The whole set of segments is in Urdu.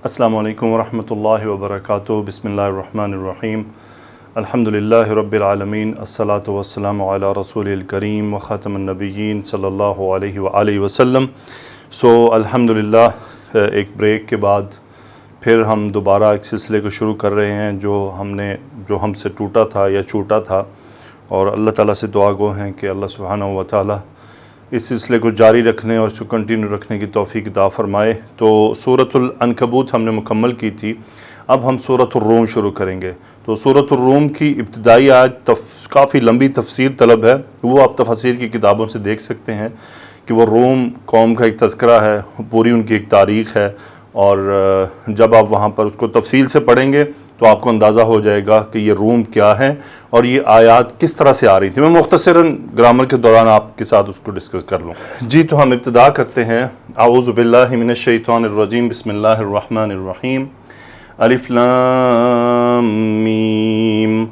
السلام علیکم ورحمۃ اللہ وبرکاتہ۔ بسم اللہ الرحمن الرحیم۔ الحمدللہ رب العالمین، الصلاۃ والسلام علی رسول الکریم وخاتم النبیین صلی اللہ علیہ وآلہ وسلم۔ الحمدللہ ایک بریک کے بعد پھر ہم دوبارہ ایک سلسلے کو شروع کر رہے ہیں جو ہم سے ٹوٹا تھا یا چھوٹا تھا، اور اللہ تعالیٰ سے دعا گو ہیں کہ اللہ سبحانہ و تعالیٰ اس سلسلے کو جاری رکھنے اور اس کو کنٹینیو رکھنے کی توفیق عطا فرمائے۔ تو سورۃ العنکبوت ہم نے مکمل کی تھی، اب ہم سورۃ الروم شروع کریں گے۔ تو سورۃ الروم کی ابتدائی آیت کافی لمبی تفسیر طلب ہے، وہ آپ تفاسیر کی کتابوں سے دیکھ سکتے ہیں کہ وہ روم قوم کا ایک تذکرہ ہے، پوری ان کی ایک تاریخ ہے، اور جب آپ وہاں پر اس کو تفصیل سے پڑھیں گے تو آپ کو اندازہ ہو جائے گا کہ یہ روم کیا ہے اور یہ آیات کس طرح سے آ رہی تھی۔ میں مختصراً گرامر کے دوران آپ کے ساتھ اس کو ڈسکس کر لوں۔ جی، تو ہم ابتدا کرتے ہیں۔ اعوذ باللہ من الشیطان الرجیم، بسم اللہ الرحمن الرحیم۔ الف لام میم،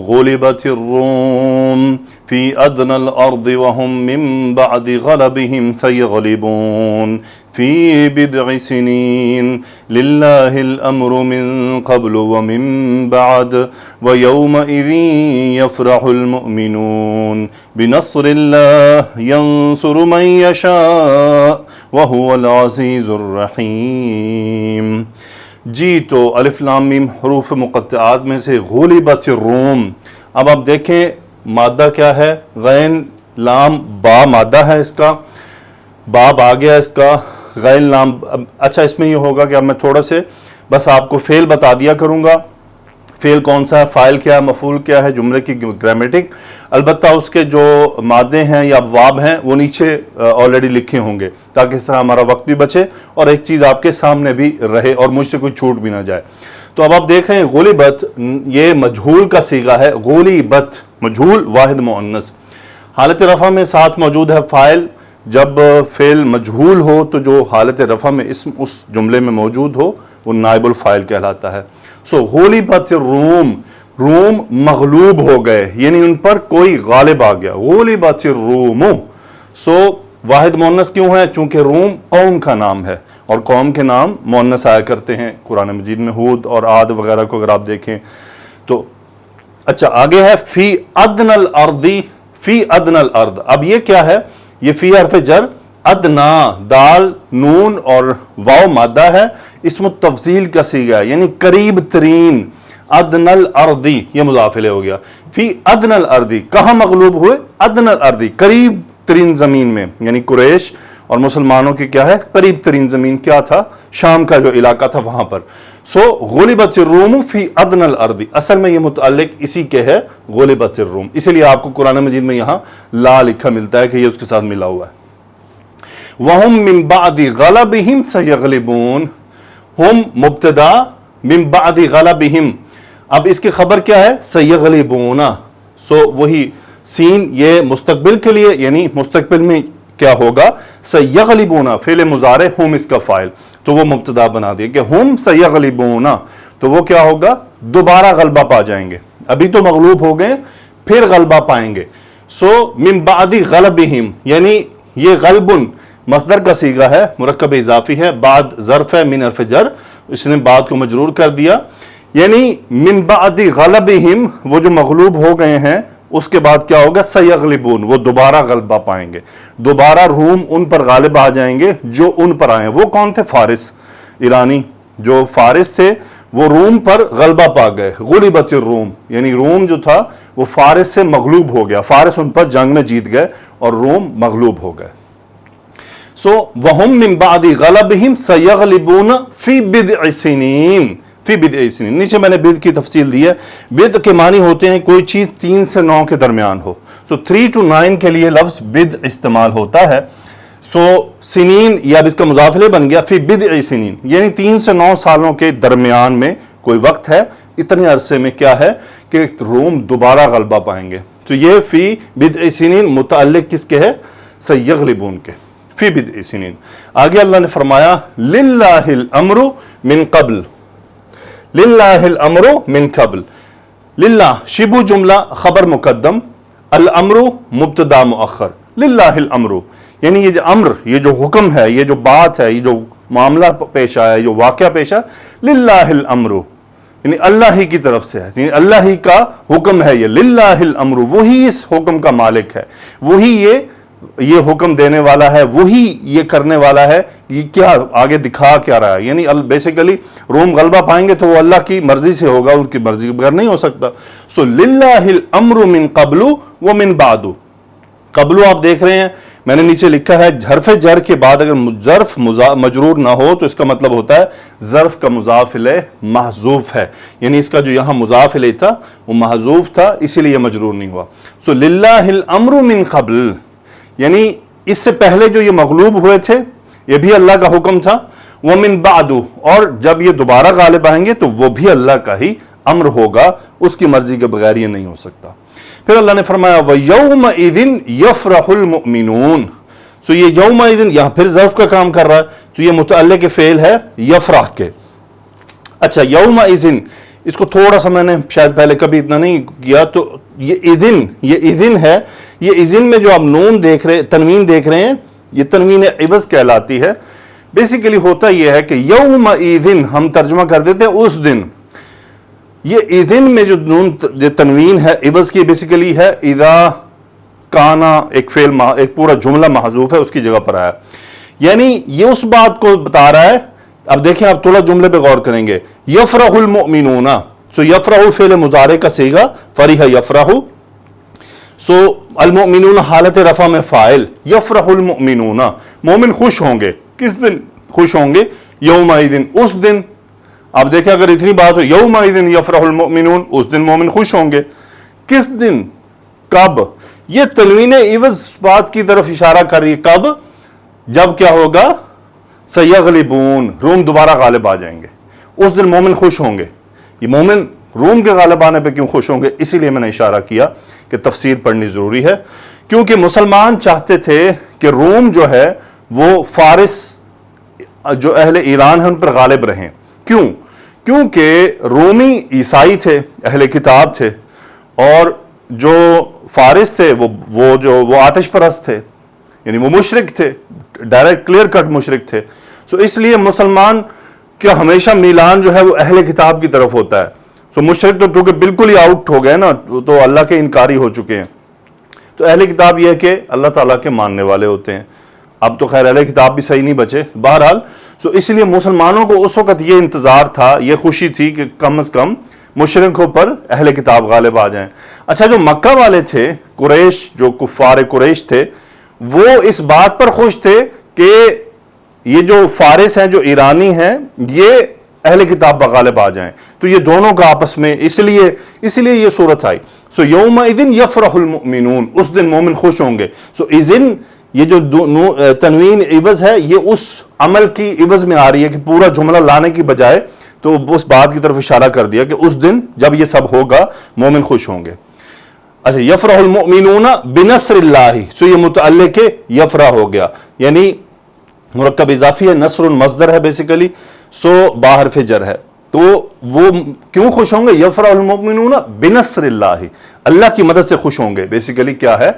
غلبت الروم فی ادنى الارض وهم من بعد غلبهم سيغلبون فی بضع سنین للہ الامر من قبل ومن بعد ویومئذ یفرح المؤمنون بنصر اللہ ینصر من یشاء وهو العزیز الرحیم۔ جی، تو الف لام میم حروف مقطعات میں سے غلبت الروم۔ اب آپ دیکھیں مادہ کیا ہے، غین لام با مادہ ہے، اس کا باب آ گیا اس کا، غین لام۔ اچھا، اس میں یہ ہوگا کہ اب میں تھوڑا سے بس آپ کو فعل بتا دیا کروں گا، فعل کون سا ہے، فاعل کیا ہے، مفعول کیا ہے، جملے کی گرامیٹک۔ البتہ اس کے جو مادے ہیں یا ابواب ہیں وہ نیچے آلریڈی لکھے ہوں گے، تاکہ اس طرح ہمارا وقت بھی بچے اور ایک چیز آپ کے سامنے بھی رہے اور مجھ سے کوئی چھوٹ بھی نہ جائے۔ تو اب آپ دیکھ رہے ہیں غلبت، یہ مجہول کا صیغہ ہے، غلبت مجہول واحد مؤنث، حالت رفع میں ساتھ موجود ہے فاعل۔ جب فعل مجہول ہو تو جو حالت رفع میں اسم اس جملے میں موجود ہو وہ نائب الفاعل کہلاتا ہے۔ غلبت الروم، روم مغلوب ہو گئے، یعنی ان پر کوئی غالب آ گیا۔ غلبت الروم، واحد مؤنث کیوں ہے؟ چونکہ روم قوم کا نام ہے اور قوم کے نام مؤنث آیا کرتے ہیں قرآن مجید میں، ہود اور عاد وغیرہ کو اگر آپ دیکھیں تو۔ اچھا، آگے ہے فی ادنى الارض، فی ادنى الارض۔ اب یہ کیا ہے؟ یہ فی حرف جر، ادنا دال نون اور واو مادہ ہے، اسم التفضیل کا صیغہ ہے، یعنی قریب ترین۔ ادنى الارض یہ مضاف الیہ ہو گیا۔ فی ادنى الارض، کہاں مغلوب ہوئے؟ ادنى الارض، قریب ترین زمین میں، یعنی قریش اور مسلمانوں کی کیا ہے، قریب ترین زمین کیا تھا؟ شام کا جو علاقہ تھا وہاں پر۔ غلبت الروم فی ادنى الارض، اصل میں یہ متعلق اسی کے ہے، غلبت الروم، اسی لیے آپ کو قرآن مجید میں یہاں لا لکھا ملتا ہے کہ یہ اس کے ساتھ ملا ہوا ہے۔ وَهُم مِّن بَعْدِ غَلَبِهِمْ سَيَغْلِبُونَ، ہم مبتدا، من بعد غلبہم، اب اس کی خبر کیا ہے؟ سیغلبون۔ وہی سین یہ مستقبل کے لیے، یعنی مستقبل میں کیا ہوگا؟ سیغلبون، فعل مضارع، ہم اس کا فاعل، تو وہ مبتدا بنا دیا کہ ہم سیغلبون، تو وہ کیا ہوگا؟ دوبارہ غلبہ پا جائیں گے، ابھی تو مغلوب ہو گئے پھر غلبہ پائیں گے۔ من بعد غلبہم، یعنی یہ غلبن مصدر کا صیغہ ہے، مرکب اضافی ہے، بعد ظرف ہے من حرف جر، اس نے بعد کو مجرور کر دیا، یعنی من بعد غلبہم، وہ جو مغلوب ہو گئے ہیں اس کے بعد کیا ہوگا؟ سیغلبون، وہ دوبارہ غلبہ پائیں گے، دوبارہ روم ان پر غالب آ جائیں گے جو ان پر آئے ہیں۔ وہ کون تھے؟ فارس، ایرانی جو فارس تھے وہ روم پر غلبہ پا گئے۔ غلبت الروم، یعنی روم جو تھا وہ فارس سے مغلوب ہو گیا، فارس ان پر جنگ میں جیت گئے اور روم مغلوب ہو گئے۔ وَهُم مِّن بَعْدِ غَلَبِهِمْ سَيَغْلِبُونَ فِي بِضْعِ سِنِينَ، فی بضع سنین، نیچے میں نے بضع کی تفصیل دی ہے۔ بضع کے معنی ہوتے ہیں کوئی چیز 3 سے 9 کے درمیان ہو، 3 to 9 کے لیے لفظ بضع استعمال ہوتا ہے۔ سنین، یا اب اس کا مضاف الیہ بن گیا فی بضع سنین، یعنی 3 سے 9 سالوں کے درمیان میں کوئی وقت ہے، اتنے عرصے میں کیا ہے کہ روم دوبارہ غلبہ پائیں گے۔ تو یہ فی بضع سنین متعلق کس کے ہے؟ سیغلبون کے، فی بضع سنین۔ آگے اللہ نے فرمایا للہ الامر من قبل، للہ الامر من قبل، للہ شبہ جملہ خبر مقدم، الامر مبتدا مؤخر، للہ الامر، یعنی یہ جو امر، یہ جو حکم ہے، یہ جو بات ہے، یہ جو معاملہ پیش آیا, جو واقعہ پیش آیا, للہ الامر, یعنی اللہ ہی کی طرف سے ہے, یعنی اللہ ہی کا حکم ہے یہ, للہ الامر, وہی اس حکم کا مالک ہے, وہی یہ حکم دینے والا ہے, وہی یہ کرنے والا ہے. یہ کیا آگے دکھا کیا رہا ہے, یعنی بیسیکلی روم غلبہ پائیں گے تو وہ اللہ کی مرضی سے ہوگا, ان کی مرضی کے بغیر نہیں ہو سکتا. سو للہ الامر من قبل ومن بعد. قبل آپ دیکھ رہے ہیں میں نے نیچے لکھا ہے حرف جر کے بعد اگر ظرف مجرور نہ ہو تو اس کا مطلب ہوتا ہے ظرف کا مضاف الیہ محذوف ہے, یعنی اس کا جو یہاں مضاف الیہ تھا وہ محذوف تھا, اسی لیے مجرور نہیں ہوا. سو للہ الامر من قبل, یعنی اس سے پہلے جو یہ مغلوب ہوئے تھے یہ بھی اللہ کا حکم تھا, ومن بعد, اور جب یہ دوبارہ غالب آئیں گے تو وہ بھی اللہ کا ہی امر ہوگا, اس کی مرضی کے بغیر یہ نہیں ہو سکتا. پھر اللہ نے فرمایا وَيَوْمَئِذٍ يَفْرَحُ الْمُؤْمِنُونَ. سو یہ یومئذ یہاں پھر ظرف کا کام کر رہا ہے, تو یہ متعلق فعل ہے یفرح کے. اچھا یومئذ, اس کو تھوڑا سا میں نے شاید پہلے کبھی اتنا نہیں کیا, تو یہ اذن ہے, یہ اذن میں جو آپ نون دیکھ رہے, تنوین دیکھ رہے ہیں, یہ تنوین عوض کہلاتی ہے. بیسیکلی ہوتا یہ ہے کہ یومئذ ہم ترجمہ کر دیتے ہیں اس دن. یہ اذن میں جو نون جو تنوین ہے عوض کی بیسیکلی ہے اذا کانا, ایک فعل ایک پورا جملہ محذوف ہے اس کی جگہ پر آیا, یعنی یہ اس بات کو بتا رہا ہے. اب دیکھیں آپ تھوڑا جملے پہ غور کریں گے. یفرح المؤمنون, سو یفرح فعل مضارع کا صیغہ, فرح یفرح, سو المؤمنون حالت رفع میں فاعل, یفرح المؤمنون, مومن خوش ہوں گے. کس دن خوش ہوں گے؟ یومئذ, اس دن. آپ دیکھیں اگر اتنی بات ہو یومئذ یفرح المؤمنون, اس دن مومن خوش ہوں گے. کس دن, کب؟ یہ تنوین عوض بات کی طرف اشارہ کر رہی ہے. کب؟ جب کیا ہوگا؟ سیغلبون, روم دوبارہ غالب آ جائیں گے, اس دن مومن خوش ہوں گے. یہ مومن روم کے غالب آنے پہ کیوں خوش ہوں گے؟ اسی لیے میں نے اشارہ کیا کہ تفسیر پڑھنی ضروری ہے, کیونکہ مسلمان چاہتے تھے کہ روم جو ہے وہ فارس جو اہل ایران ہیں ان پر غالب رہیں. کیوں؟ کیونکہ رومی عیسائی تھے, اہل کتاب تھے, اور جو فارس تھے وہ آتش پرست تھے, یعنی وہ مشرک تھے, ڈائریکٹ کلیئر کٹ مشرک تھے. سو اس لیے مسلمان کا ہمیشہ میلان جو ہے وہ اہل کتاب کی طرف ہوتا ہے. سو مشرک تو چونکہ بالکل ہی آؤٹ ہو گئے نا, تو اللہ کے انکاری ہو چکے ہیں. تو اہل کتاب یہ ہے کہ اللہ تعالیٰ کے ماننے والے ہوتے ہیں. اب تو خیر اہل کتاب بھی صحیح نہیں بچے بہرحال. سو اس لیے مسلمانوں کو اس وقت یہ انتظار تھا, یہ خوشی تھی کہ کم از کم مشرکوں پر اہل کتاب غالب آ جائیں. اچھا جو مکہ والے تھے, قریش, جو کفار قریش تھے, وہ اس بات پر خوش تھے کہ یہ جو فارس ہیں, جو ایرانی ہیں, یہ اہل کتاب غالب آ جائیں. تو یہ دونوں کا آپس میں اس لیے یہ صورت آئی. سو یومئذ یفرح المؤمنون, اس دن مومن خوش ہوں گے. سو اذن یہ جو تنوین عوض ہے یہ اس عمل کی عوض میں آ رہی ہے کہ پورا جملہ لانے کی بجائے تو اس بات کی طرف اشارہ کر دیا کہ اس دن جب یہ سب ہوگا مومن خوش ہوں گے. اچھا یفرح المؤمنون بنصر اللہ, سو یہ متعلق یفرح ہو گیا, یعنی مرکب اضافی ہے, نصر مصدر ہے بیسیکلی, سو باحرف جر ہے. تو وہ کیوں خوش ہوں گے؟ یفرح المؤمنون بنصر اللہ, اللہ کی مدد سے خوش ہوں گے. بیسیکلی کیا ہے,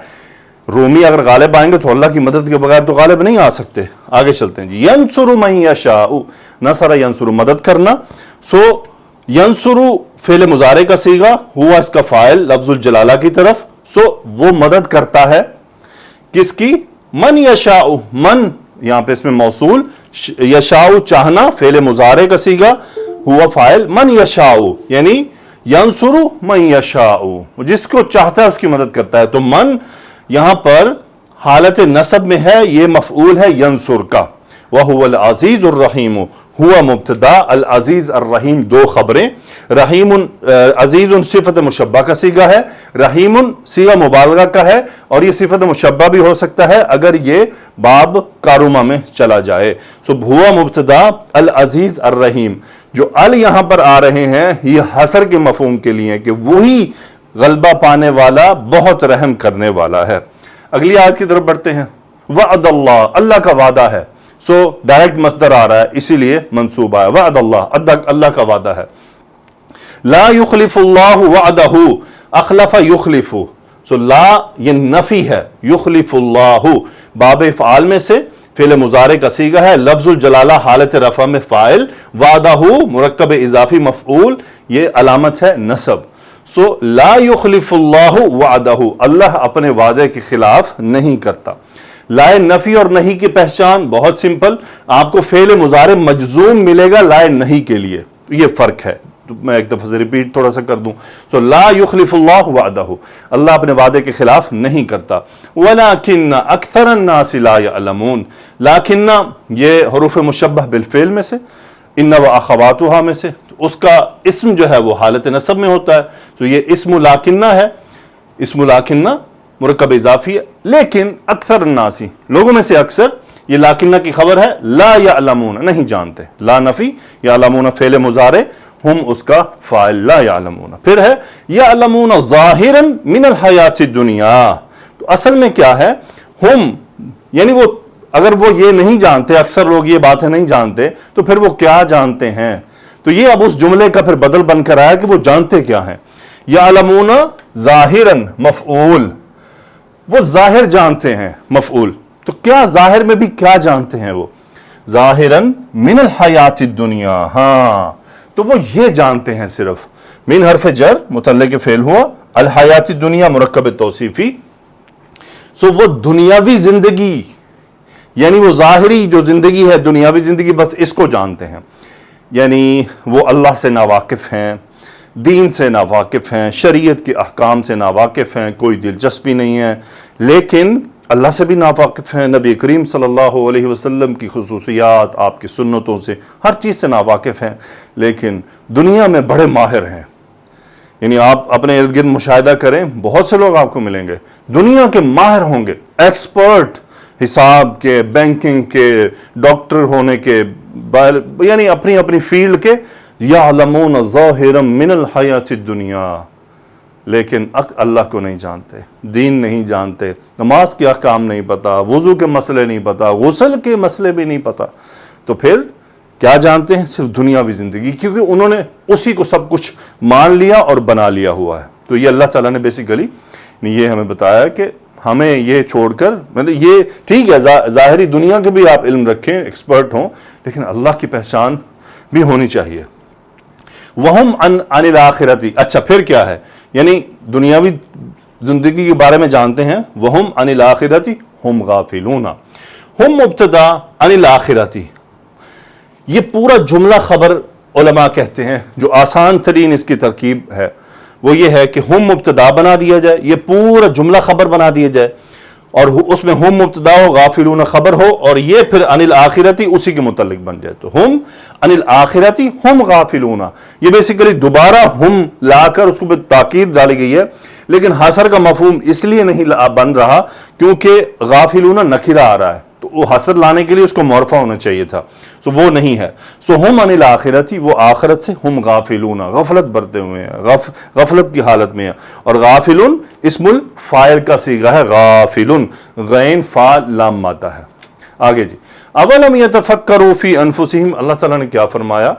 رومی اگر غالب آئیں گے تو اللہ کی مدد کے بغیر تو غالب نہیں آ سکتے. آگے چلتے ہیں جی. ینصر من یشاء, نصر ینصر مدد کرنا. سو ینصر فعل مضارع کا صیغہ, ہوا اس کا فاعل لفظ الجلالہ کی طرف. سو وہ مدد کرتا ہے کس کی؟ من یشاء, من یہاں پہ اس میں موصول, یشاء چاہنا, فعل مضارع کا صیغہ, ہوا فاعل, من یشاء یعنی ینصر من یشاء, جس کو چاہتا ہے اس کی مدد کرتا ہے. تو من یہاں پر حالت نصب میں ہے, یہ مفعول ہے ینصر کا. وَهُوَ الْعَزِيزُ الرَّحِيمُ, ہوا مبتدا, العزیز الرحیم دو خبریں. رحیم عزیز صفت مشبہ کا صیغہ ہے, رحیم صیغہ مبالغہ کا ہے, اور یہ صفت مشبہ بھی ہو سکتا ہے اگر یہ باب کاروما میں چلا جائے. سو ہوا مبتدا العزیز الرحیم, جو ال یہاں پر آ رہے ہیں یہ حصر کے مفہوم کے لیے کہ وہی غلبہ پانے والا, بہت رحم کرنے والا ہے. اگلی آیت کی طرف بڑھتے ہیں. وعد اللہ, اللہ کا وعدہ ہے. سو ڈائریکٹ مصدر آ رہا ہے اسی لیے منصوب آیا. وعد اللہ, اللہ کا وعدہ ہے. لا یخلف اللہ وعدہ, اخلف یخلف, سو لا یہ نفی ہے, یخلف اللہ باب افعال میں سے فعل مضارع کا صیغہ ہے، لفظ الجلالہ حالت رفع میں فاعل، وعدہ مرکب اضافی مفعول، یہ علامت ہے نصب. سو لا یخلف اللہ وعدہ، اللہ اپنے وعدے کے خلاف نہیں کرتا. لائے نفی اور نہیں کی پہچان بہت سمپل، آپ کو فعل مضارع مجزوم ملے گا لائے نہیں کے لیے، یہ فرق ہے. میں ایک دفعہ سے ریپیٹ تھوڑا سا کر دوں. سو لا یخلف اللہ وعدہ، اللہ اپنے وعدے کے خلاف نہیں کرتا. ولیکن اکثر الناس لا یعلمون، لیکن یہ حروف مشبہ بالفعل میں سے، ان و اخواتها میں سے، اس کا اسم جو ہے وہ حالت نصب میں ہوتا ہے. تو یہ اسم لاکنہ ہے، اسم لاکنہ مرکب اضافی ہے. لیکن اکثر الناس، لوگوں میں سے اکثر، یہ لاکنہ کی خبر ہے، لا یعلمون نہیں جانتے. لا نفی، یعلمون فعل مضارع، ہم اس کا فاعل، لا یعلمون. پھر ہے یعلمون ظاہرا من الحیات الدنیا. تو اصل میں کیا ہے، ہم یعنی وہ، اگر وہ یہ نہیں جانتے، اکثر لوگ یہ باتیں نہیں جانتے، تو پھر وہ کیا جانتے ہیں؟ تو یہ اب اس جملے کا پھر بدل بن کر آیا کہ وہ جانتے کیا ہیں. یعلمون ظاہرا مفعول، وہ ظاہر جانتے ہیں، مفعول. تو کیا ظاہر میں بھی کیا جانتے ہیں وہ؟ ظاہرا من الحیات الدنیا، ہاں تو وہ یہ جانتے ہیں صرف. من حرف جر متعلق فعل ہوا، الحیات الدنیا مرکب توصیفی. سو وہ دنیاوی زندگی، یعنی وہ ظاہری جو زندگی ہے، دنیاوی زندگی، بس اس کو جانتے ہیں. یعنی وہ اللہ سے ناواقف ہیں، دین سے ناواقف ہیں، شریعت کے احکام سے ناواقف ہیں، کوئی دلچسپی نہیں ہے. لیکن اللہ سے بھی ناواقف ہیں، نبی کریم صلی اللہ علیہ وسلم کی خصوصیات، آپ کی سنتوں سے، ہر چیز سے ناواقف ہیں، لیکن دنیا میں بڑے ماہر ہیں. یعنی آپ اپنے ارد گرد مشاہدہ کریں، بہت سے لوگ آپ کو ملیں گے دنیا کے ماہر ہوں گے، ایکسپرٹ، حساب کے، بینکنگ کے، ڈاکٹر ہونے کے، یعنی اپنی اپنی فیلڈ کے. یعلمون ظاہرا من الحیات الدنیا، لیکن اللہ کو نہیں جانتے، دین نہیں جانتے، نماز کے احکام نہیں پتا، وضو کے مسئلے نہیں پتا، غسل کے مسئلے بھی نہیں پتا. تو پھر کیا جانتے ہیں؟ صرف دنیاوی زندگی، کیونکہ انہوں نے اسی کو سب کچھ مان لیا اور بنا لیا ہوا ہے. تو یہ اللہ تعالیٰ نے بیسیکلی یہ ہمیں بتایا کہ ہمیں یہ چھوڑ کر، مطلب یہ ٹھیک ہے ظاہری دنیا کے بھی آپ علم رکھیں، ایکسپرٹ ہوں، لیکن اللہ کی پہچان بھی ہونی چاہیے. وَهُمْ عَنِ الْآخِرَةِ، اچھا پھر کیا ہے؟ یعنی دنیاوی زندگی کے بارے میں جانتے ہیں. وَهُمْ عَنِ الْآخِرَةِ هُمْ غَافِلُونَ. ہم مبتدا عن الآخرتی، یہ پورا جملہ خبر علماء کہتے ہیں، جو آسان ترین اس کی ترکیب ہے وہ یہ ہے کہ ہم مبتدا بنا دیا جائے، یہ پورا جملہ خبر بنا دیا جائے، اور اس میں ہم مبتدا ہو، غافلون خبر ہو، اور یہ پھر عن الآخرتی اسی کے متعلق بن جائے. تو ہم عن الآخرتی ہم غافلون، یہ بیسیکلی دوبارہ ہم لا کر اس کو تاکید ڈالی گئی ہے، لیکن حصر کا مفہوم اس لیے نہیں بن رہا کیونکہ غافلون نکرہ آ رہا ہے، تو وہ حصر لانے کے لیے اس کو معرفہ ہونا چاہیے تھا. سو وہ نہیں ہے. سو ہم عن الآخرتی، وہ آخرت سے، ہم غافلون غفلت برتے ہوئے ہیں، غفلت کی حالت میں ہیں. اور غافلون اسم الفاعل کا صیغہ ہے، غافلون، غین فا لام مادہ ہے. آگے جی، اولم یتفکروا فی انفسہم، اللہ تعالیٰ نے کیا فرمایا؟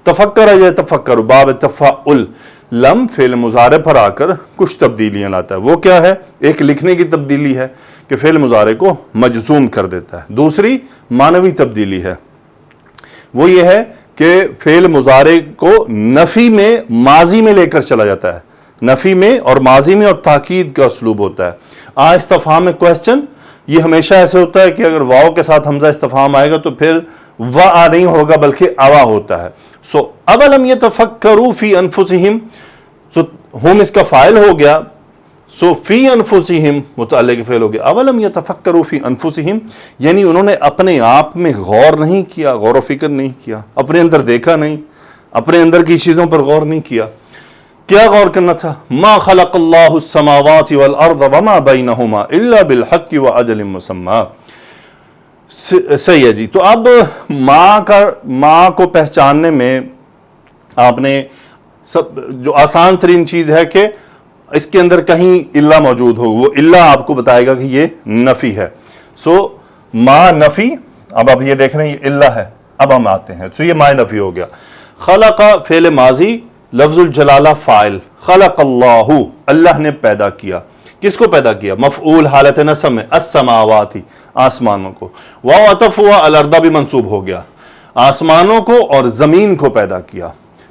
تفکر یتفکر، باب تفاعل، لم فعل مضارع پر آ کر کچھ تبدیلیاں لاتا ہے. وہ کیا ہے؟ ایک لکھنے کی تبدیلی ہے کہ فعل مضارع کو مجزوم کر دیتا ہے. دوسری معنوی تبدیلی ہے، وہ یہ ہے کہ فعل مضارع کو نفی میں ماضی میں لے کر چلا جاتا ہے. نفی میں اور ماضی میں اور تاکید کا اسلوب ہوتا ہے. استفہام میں کوسچن، یہ ہمیشہ ایسے ہوتا ہے کہ اگر واو کے ساتھ حمزہ استفہام آئے گا تو پھر وا نہیں ہوگا بلکہ اوا ہوتا ہے. سو اولم یتفکروا فی انفسہم، سو ہم اس کا فاعل ہو گیا، سو فی انفسہم متعلق فعل ہو گیا. اولم یتفکروا فی انفسہم، یعنی انہوں نے اپنے آپ میں غور نہیں کیا، غور و فکر نہیں کیا، اپنے اندر دیکھا نہیں، اپنے اندر کی چیزوں پر غور نہیں کیا. کیا غور کرنا تھا؟ ما خلق اللہ السماوات والارض وما بینہما الا بالحق واجل مسمی. صحیح ہے جی. تو اب ماں کو پہچاننے میں آپ نے سب جو آسان ترین چیز ہے کہ اس کے اندر کہیں الا موجود ہو، وہ الا آپ کو بتائے گا کہ یہ نفی ہے. سو ما نفی، اب آپ یہ دیکھ رہے ہیں یہ الا ہے. اب ہم آتے ہیں، سو یہ ما نفی ہو گیا. خلق فعل ماضی، لفظ الجلالہ فاعل، خلق اللہ، اللہ نے پیدا کیا. کس کو پیدا کیا؟ مفعول حالت نصب میں السماواتی، آسمانوں کو. واو عطف ہوا، الارض بھی منصوب ہو گیا، آسمانوں کو اور زمین کو پیدا کیا.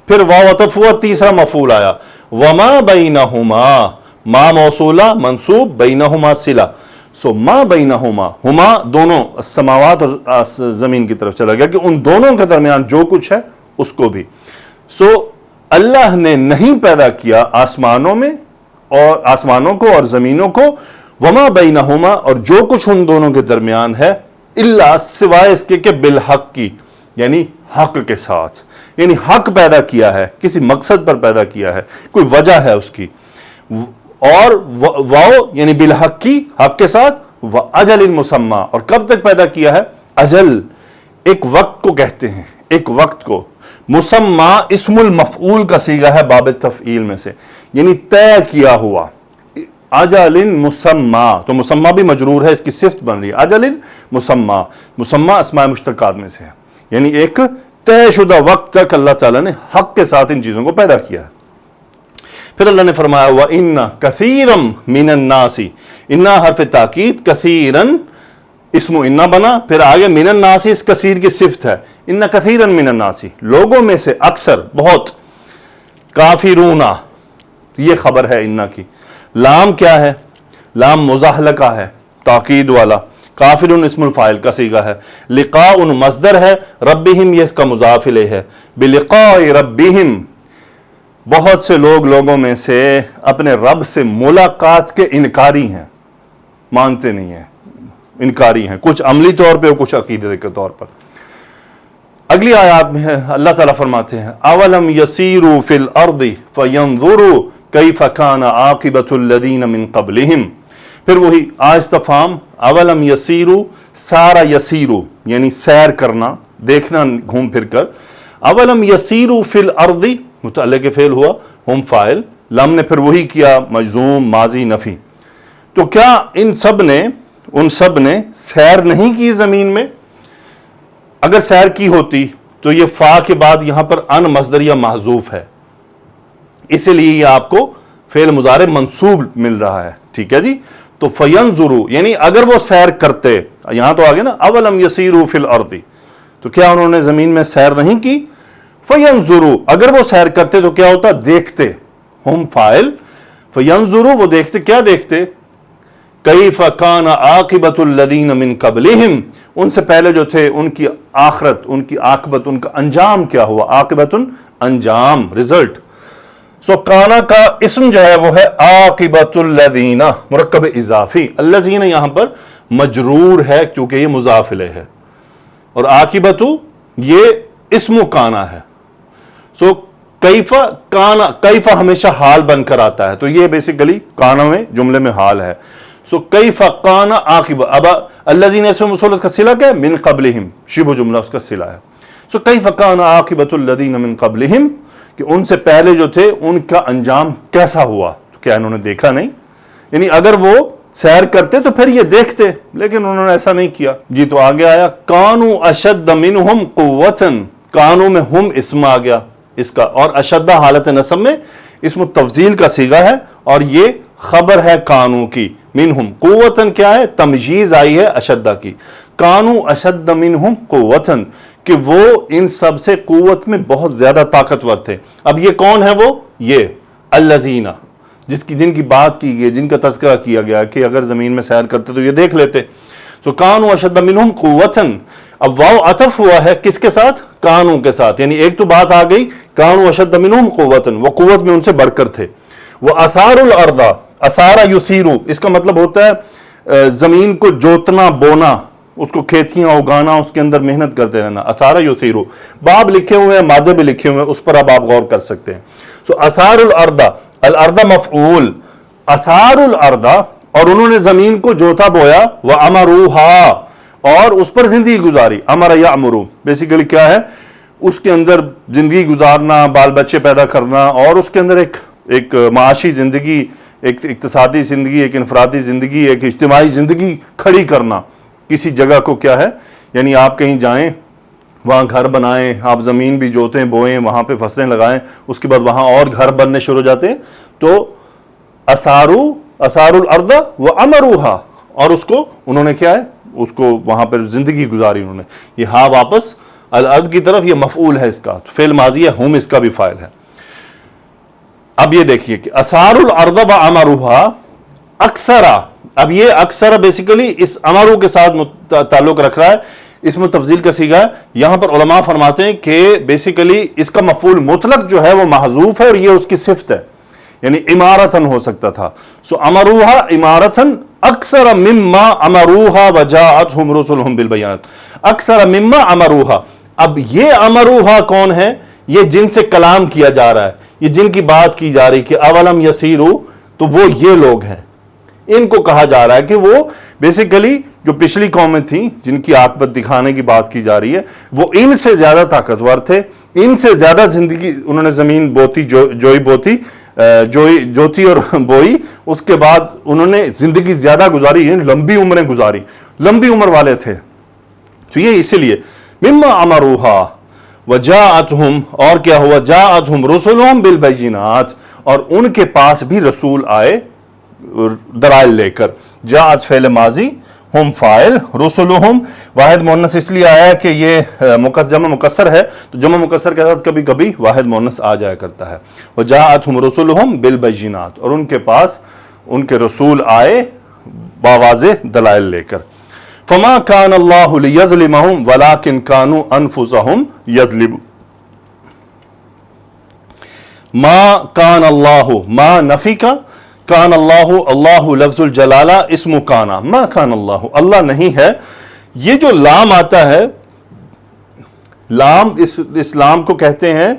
پھر واو عطف ہوا، تیسرا مفعول آیا، وما بینہما، ما موصولہ منصوب، بینہما صلہ. سو ما بینہما، ہما دونوں السماوات اور زمین کی طرف چلا گیا کہ ان دونوں کے درمیان جو کچھ ہے اس کو بھی. سو اللہ نے نہیں پیدا کیا آسمانوں میں اور آسمانوں کو اور زمینوں کو، وما بینہما، اور جو کچھ ان دونوں کے درمیان ہے، الا سوائے اس کے کہ بالحق کی، یعنی حق کے ساتھ، یعنی حق پیدا کیا ہے، کسی مقصد پر پیدا کیا ہے، کوئی وجہ ہے اس کی. اور واو یعنی بالحق کی، حق کے ساتھ، واجل مسمى، اور کب تک پیدا کیا ہے؟ اجل، ایک وقت کو کہتے ہیں، ایک وقت کو. مسمى اسم المفعول کا صیغہ ہے باب تفعیل میں سے، یعنی طے کیا ہوا. اجل مسمى، تو مسمى بھی مجرور ہے، اس کی صفت بن رہی ہے اجل مسمى. مسمى اسماء مشتقات میں سے ہے، یعنی ایک طے شدہ وقت تک اللہ تعالیٰ نے حق کے ساتھ ان چیزوں کو پیدا کیا ہے. پھر اللہ نے فرمایا وَإِنَّ كَثِيرًا مِنَ النَّاسِ، اِنَّا حرف تاکید، کثیرن اسم اِنَّا بنا، پھر آگے من الناس اس کثیر کی صفت ہے، اِنَّ كَثِيرًا مِنَ النَّاسِ، لوگوں میں سے اکثر، بہت. کافرون، یہ خبر ہے اِنَّا کی. لام کیا ہے؟ لام مزاحلقہ ہے، تاکید والا. کافرون اسم الفاعل کا صیغہ ہے. لقاء مصدر ہے، ربہم یہ اس کا مضاف الیہ ہے. بلقاء ربہم، بہت سے لوگوں میں سے اپنے رب سے ملاقات کے انکاری ہیں، مانتے نہیں ہیں، انکاری ہیں، کچھ عملی طور پہ اور کچھ عقیدے کے طور پر. اگلی آیات میں اللہ تعالیٰ فرماتے ہیں اولم یسیروا فی الارض فینظروا کیف کان عاقبۃ الذین من قبلہم. پھر وہی استفہام، اولم یسیروا، سارا یسیروا یعنی سیر کرنا، دیکھنا گھوم پھر کر. اولم یسیروا فی الارض متعلق فعل ہوا، ہم فاعل، لم نے پھر وہی کیا، مجزوم ماضی نفی. تو کیا ان سب نے سیر نہیں کی زمین میں؟ اگر سیر کی ہوتی تو یہ فا کے بعد یہاں پر ان مصدریہ محذوف ہے، اسی لیے یہ آپ کو فعل مضارع منصوب مل رہا ہے. ٹھیک ہے جی. تو فینظروا یعنی اگر وہ سیر کرتے، یہاں تو آگے نا اولم یسیروا فی الارض، تو کیا انہوں نے زمین میں سیر نہیں کی؟ فینظروا، اگر وہ سیر کرتے تو کیا ہوتا؟ دیکھتے. ہم فاعل، فینظروا وہ دیکھتے، کیا دیکھتے؟ کیف کان عاقبۃ الذین من قبلہم، ان سے پہلے جو تھے ان کی آخرت، ان کی عاقبت، ان کا انجام کیا ہوا؟ عاقبۃ انجام، رزلٹ. سو کانا کا اسم جو ہے وہ ہے عاقبۃ الذین، مرکب اضافی. الذین یہاں پر مجرور ہے کیونکہ یہ مضاف الیہ ہے، اور عاقبۃ یہ اسم کانا ہے. سو کیف کانا، کیف ہمیشہ حال بن کر آتا ہے، تو یہ بیسیکلی کانا میں جملے میں حال ہے. سو کیف کان عاقبہ، اب الذین اسم موصول اس کا صلہ کیا ہے؟ من قبلہم، شبہ جملہ اس کا صلہ ہے. سو کیف کان عاقبۃ الذین من قبلہم، کہ ان سے پہلے جو تھے ان کا انجام کیسا ہوا؟ تو کیا انہوں نے دیکھا نہیں؟ یعنی اگر وہ سیر کرتے تو پھر یہ دیکھتے، لیکن انہوں نے ایسا نہیں کیا. جی تو آگے آیا کانوا اشد منہم قوۃ، کانوا میں ہم اسم آ گیا اس کا، اور اشدہ حالت نصب میں اسم التفضیل کا صیغہ ہے، اور یہ خبر ہے کانو کی. منہم قوتن کیا ہے؟ تمجیز آئی ہے اشدہ کی. کانو اشد منہم قوتن، کہ وہ ان سب سے قوت میں بہت زیادہ طاقتور تھے. اب یہ کون ہے؟ وہ یہ الذین، جن کی بات کی گئی، جن کا تذکرہ کیا گیا کہ اگر زمین میں سیر کرتے تو یہ دیکھ لیتے. تو کانو اشد منہم قوتن. اب واو عطف ہوا ہے کس کے ساتھ؟ کانو کے ساتھ. یعنی ایک تو بات آ گئی کانو اشد منہم قوتن، وہ قوت میں ان سے بڑھ کر تھے. وہ اثار الارض، اثارا یثیرو، اس کا مطلب ہوتا ہے زمین کو جوتنا، بونا، اس کو کھیتیاں اگانا، اس کے اندر محنت کرتے رہنا. اثارا یثیرو، باب لکھے ہوئے ہیں، مادے بھی لکھے ہوئے ہیں، اس پر اب آپ غور کر سکتے ہیں. سو اثار الارض، الارض مفعول، اثار الارض، اور انہوں نے زمین کو جوتا بویا. وَأَمَرُوهَا، اور اس پر زندگی گزاری. امر یامرو بیسیکلی کیا ہے؟ اس کے اندر زندگی گزارنا، بال بچے پیدا کرنا، اور اس کے اندر ایک معاشی زندگی، ایک اقتصادی زندگی، ایک انفرادی زندگی، ایک اجتماعی زندگی کھڑی کرنا. کسی جگہ کو کیا ہے، یعنی آپ کہیں جائیں، وہاں گھر بنائیں، آپ زمین بھی جوتیں بوئیں، وہاں پہ فصلیں لگائیں، اس کے بعد وہاں اور گھر بننے شروع ہو جاتے ہیں. تو اثارو اثار الارض وعمروها، اور اس کو انہوں نے کیا ہے، اس کو وہاں پر زندگی گزاری انہوں نے. یہ ہاں واپس الارض کی طرف، یہ مفعول ہے اس کا، فعل ماضی ہے، ہم اس کا بھی فاعل ہے. اب یہ دیکھیے کہ اثار الارض وعمروها اکثرا، اب یہ اکثر بیسیکلی اس امرو کے ساتھ تعلق رکھ رہا ہے، اس میں تفضیل کا صیغہ ہے. یہاں پر علماء فرماتے ہیں کہ بیسیکلی اس کا مفعول مطلق جو ہے وہ محذوف ہے اور یہ اس کی صفت ہے، یعنی عمارتن ہو سکتا تھا. سو امروہا عمارتن اکثر مما امروہا وجاءتہم رسلہم بالبینات، اکثر مما امروہا. اب یہ امروہا کون ہے؟ یہ جن سے کلام کیا جا رہا ہے، یہ جن کی بات کی جا رہی کہ اولم یسیرو، تو وہ یہ لوگ ہیں. ان کو کہا جا رہا ہے کہ وہ بیسیکلی جو پچھلی قومیں تھیں جن کی عاقبت دکھانے کی بات کی جا رہی ہے، وہ ان سے زیادہ طاقتور تھے، ان سے زیادہ زندگی، انہوں نے زمین بوتی، جوتی اور بوئی، اس کے بعد انہوں نے زندگی زیادہ گزاری، یعنی لمبی عمریں گزاری، لمبی عمر والے تھے. تو یہ اسی لیے مما امروہا وجاءتہم، اور کیا ہوا، جاءتہم رسلہم بالبینات، اور ان کے پاس بھی رسول آئے دلائل لے کر. جاءت فعل ماضی، ہم فاعل، رسلہم واحد مؤنث اس لیے آیا کہ یہ جمع مکسر ہے، تو جمع مکسر کے ساتھ کبھی کبھی واحد مؤنث آ جایا کرتا ہے. وجاءتہم رسلہم بالبینات، اور ان کے پاس ان کے رسول آئے باواضح دلائل لے کر. فما کان اللہ لیظلمہم ولکن کانوا انفسہم یظلمون. ما کان اللہ، ما نفی کا، کان اللہ، اللہ لفظ الجلالہ اسم کانا، ما کان اللہ، اللہ نہیں ہے. یہ جو لام آتا ہے، لام اس لام کو کہتے ہیں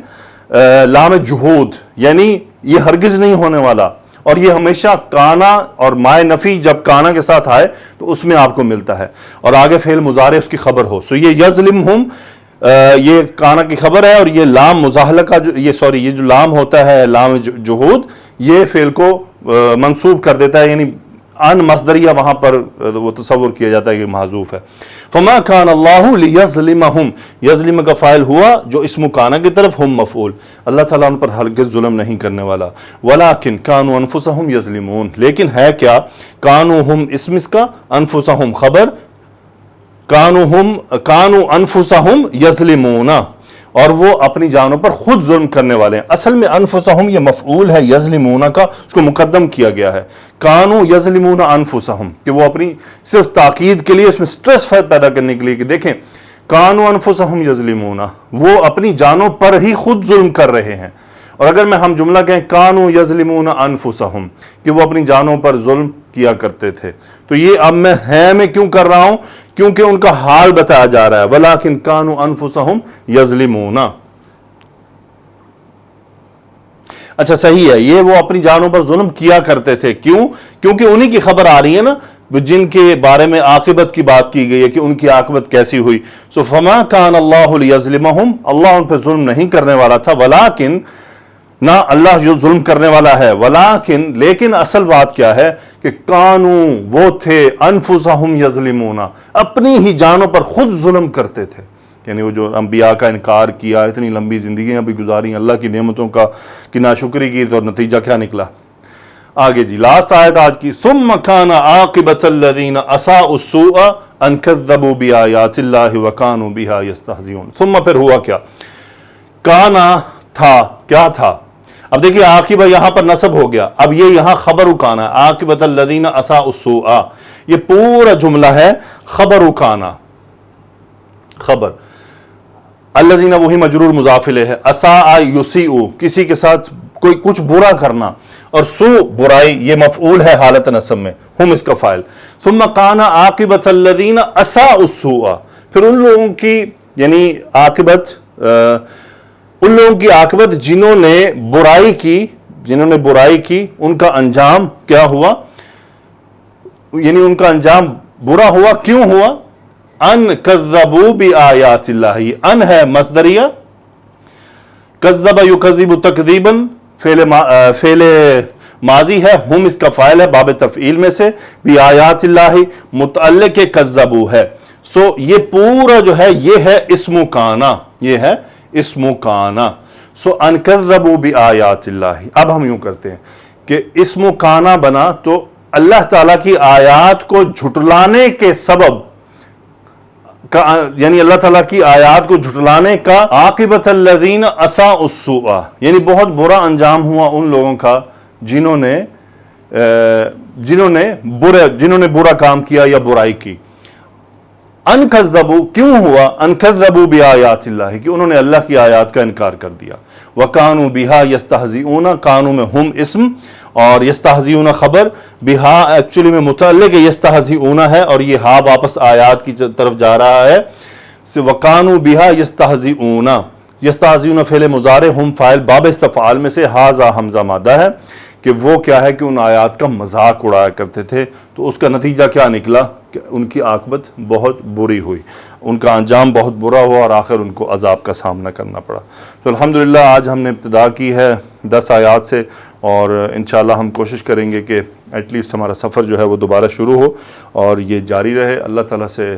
لام جہود، یعنی یہ ہرگز نہیں ہونے والا، اور یہ ہمیشہ کانا اور مائے نفی جب کانا کے ساتھ آئے تو اس میں آپ کو ملتا ہے، اور آگے فعل مضارع اس کی خبر ہو. سو یہ یظلمہم یہ کانا کی خبر ہے، اور یہ لام مزاحلہ کا یہ جو لام ہوتا ہے لام جہود، یہ فعل کو منصوب کر دیتا ہے، یعنی ان مصدریہ وہاں پر وہ تصور کیا جاتا ہے کہ محذوف ہے. فما کان اللہ لیظلمہم، یظلم کا فاعل ہوا جو اسم کانا کی طرف، ہم مفعول، اللہ تعالیٰ ان پر ہرگز ظلم نہیں کرنے والا. ولیکن کانوا انفسہم یظلمون، لیکن ہے کیا، کانوا ہم اسم اس کا، انفسہم خبر، کانوا انفسہم یظلمون، اور وہ اپنی جانوں پر خود ظلم کرنے والے ہیں. اصل میں انفسہم یہ مفعول ہے یظلمون کا، اس کو مقدم کیا گیا ہے. کانوا یظلمون انفسہم، کہ وہ اپنی صرف تاکید کے لیے، اس میں سٹریس پیدا کرنے کے لیے کہ دیکھیں کانوا انفسہم یظلمون، وہ اپنی جانوں پر ہی خود ظلم کر رہے ہیں. اور اگر میں ہم جملہ کہیں کانوا یظلمون انفسہم، کہ وہ اپنی جانوں پر ظلم کیا کرتے تھے، تو یہ اب میں کیوں کر رہا ہوں، کیونکہ ان کا حال بتایا جا رہا ہے. ولیکن کانوا انفسہم یظلمون. اچھا صحیح ہے، یہ وہ اپنی جانوں پر ظلم کیا کرتے تھے، کیوں؟ کیونکہ انہی کی خبر آ رہی ہے نا، جن کے بارے میں عاقبت کی بات کی گئی ہے کہ ان کی عاقبت کیسی ہوئی. سو فما کان اللہ لیظلمہم، اللہ ان پہ ظلم نہیں کرنے والا تھا. ولیکن، نہ اللہ جو ظلم کرنے والا ہے، ولیکن لیکن اصل بات کیا ہے کہ کانوا وہ تھے، انفسہم یظلمون اپنی ہی جانوں پر خود ظلم کرتے تھے. یعنی وہ جو انبیاء کا انکار کیا، اتنی لمبی زندگیاں بھی گزاری، اللہ کی نعمتوں کی ناشکری کی، تو نتیجہ کیا نکلا. آگے جی لاسٹ آیت آج کی، ثم کان عاقبۃ الذین اساءوا السوء ان کذبوا بآیات اللہ وکانوا بہا یستہزئون. ثم پھر ہوا کیا، کانا تھا، کیا تھا. اب دیکھیے عاقبہ یہاں پر نصب ہو گیا، اب یہ یہاں خبر کانا، عاقبۃ الذین اساءوا السوء، یہ پورا جملہ ہے خبر کانا. خبر الذین وہی مجرور مضاف الیہ ہے، اساء یسیء کسی کے ساتھ کوئی کچھ برا کرنا، اور سوء برائی، یہ مفعول ہے حالت نصب میں، ہم اس کا فاعل. ثم کان عاقبۃ الذین اساءوا السوء، پھر ان لوگوں کی یعنی عاقبت، ان لوگوں کی عاقبت جنہوں نے برائی کی، ان کا انجام کیا ہوا، یعنی ان کا انجام برا ہوا. کیوں ہوا؟ ان کذبوا بآیات اللہ، ان ہے مصدریہ، کذب یکذب تکذیبا فعل ماضی ہے، ہم اس کا فاعل ہے باب تفعیل میں سے، بآیات اللہ متعلق کذبوا ہے. سو یہ پورا جو ہے یہ ہے اسم کانا، یہ ہے اسم کانا. سو ان کذبوا بآیات اللہ. اب ہم یوں کرتے ہیں کہ اسم کانا بنا تو اللہ تعالیٰ کی آیات کو جھٹلانے کے سبب یعنی اللہ تعالیٰ کی آیات کو جھٹلانے کا عاقبت الذین اساءوا السوء، یعنی بہت برا انجام ہوا ان لوگوں کا جنہوں نے برا کام کیا یا برائی کی۔ ان کذبوا، کیوں ہوا؟ ان کذبوا بآیات اللہ، کہ انہوں نے اللہ کی آیات کا انکار کر دیا۔ وکانوا بہا یستہزئون، کانوا میں ہم اسم اور یستہزئون خبر، بہا ایکچولی میں متعلق یستہزئون ہے اور یہ ہا واپس آیات کی طرف جا رہا ہے۔ وکانوا بہا یستہزئون، یستہزئون فعل مضارع، ہم فاعل، باب استفعال میں سے ہاذا حمزہ مادہ ہے کہ وہ کیا ہے کہ ان آیات کا مذاق اڑایا کرتے تھے۔ تو اس کا نتیجہ کیا نکلا کہ ان کی عاقبت بہت بری ہوئی، ان کا انجام بہت برا ہوا اور آخر ان کو عذاب کا سامنا کرنا پڑا۔ تو الحمدللہ آج ہم نے ابتدا کی ہے 10 آیات سے، اور انشاءاللہ ہم کوشش کریں گے کہ ایٹ لیسٹ ہمارا سفر جو ہے وہ دوبارہ شروع ہو اور یہ جاری رہے۔ اللہ تعالیٰ سے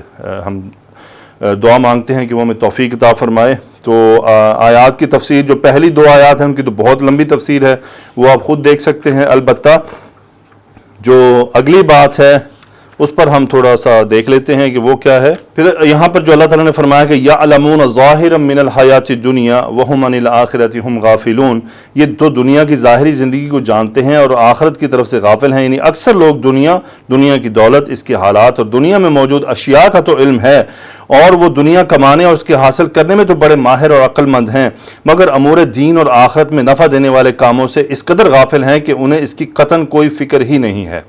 ہم دعا مانگتے ہیں کہ وہ ہمیں توفیق عطا فرمائے۔ تو آیات کی تفسیر، جو پہلی 2 آیات ہیں ان کی تو بہت لمبی تفسیر ہے، وہ آپ خود دیکھ سکتے ہیں۔ البتہ جو اگلی بات ہے اس پر ہم تھوڑا سا دیکھ لیتے ہیں کہ وہ کیا ہے۔ پھر یہاں پر جو اللہ تعالیٰ نے فرمایا کہ یعلمون ظاہرا من الحیات الدنیا وہم عن الآخرۃ ہم غافلون، یہ تو دنیا کی ظاہری زندگی کو جانتے ہیں اور آخرت کی طرف سے غافل ہیں، یعنی اکثر لوگ دنیا کی دولت، اس کے حالات اور دنیا میں موجود اشیاء کا تو علم ہے اور وہ دنیا کمانے اور اس کے حاصل کرنے میں تو بڑے ماہر اور عقل مند ہیں، مگر امور دین اور آخرت میں نفع دینے والے کاموں سے اس قدر غافل ہیں کہ انہیں اس کی قطعاً کوئی فکر ہی نہیں ہے۔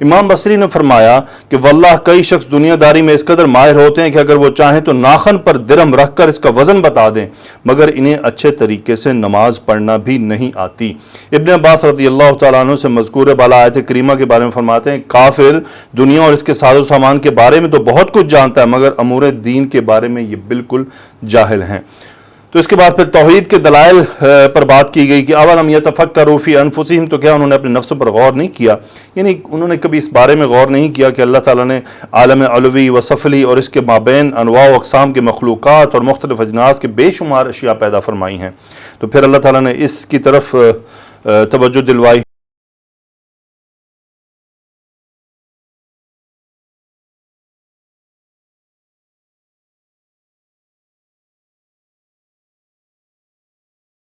امام بصری نے فرمایا کہ واللہ کئی شخص دنیا داری میں اس قدر ماہر ہوتے ہیں کہ اگر وہ چاہیں تو ناخن پر درہم رکھ کر اس کا وزن بتا دیں، مگر انہیں اچھے طریقے سے نماز پڑھنا بھی نہیں آتی۔ ابن عباس رضی اللہ تعالیٰ عنہ سے مذکور بالا آیت کریمہ کے بارے میں فرماتے ہیں کافر دنیا اور اس کے ساز و سامان کے بارے میں تو بہت کچھ جانتا ہے، مگر امور دین کے بارے میں یہ بالکل جاہل ہیں۔ تو اس کے بعد پھر توحید کے دلائل پر بات کی گئی کہ اولم یتفکروا فی انفسہم، تو کیا انہوں نے اپنے نفسوں پر غور نہیں کیا، یعنی انہوں نے کبھی اس بارے میں غور نہیں کیا کہ اللہ تعالیٰ نے عالم علوی و سفلی اور اس کے مابین انواع و اقسام کے مخلوقات اور مختلف اجناس کے بے شمار اشیاء پیدا فرمائی ہیں۔ تو پھر اللہ تعالیٰ نے اس کی طرف توجہ دلوائی۔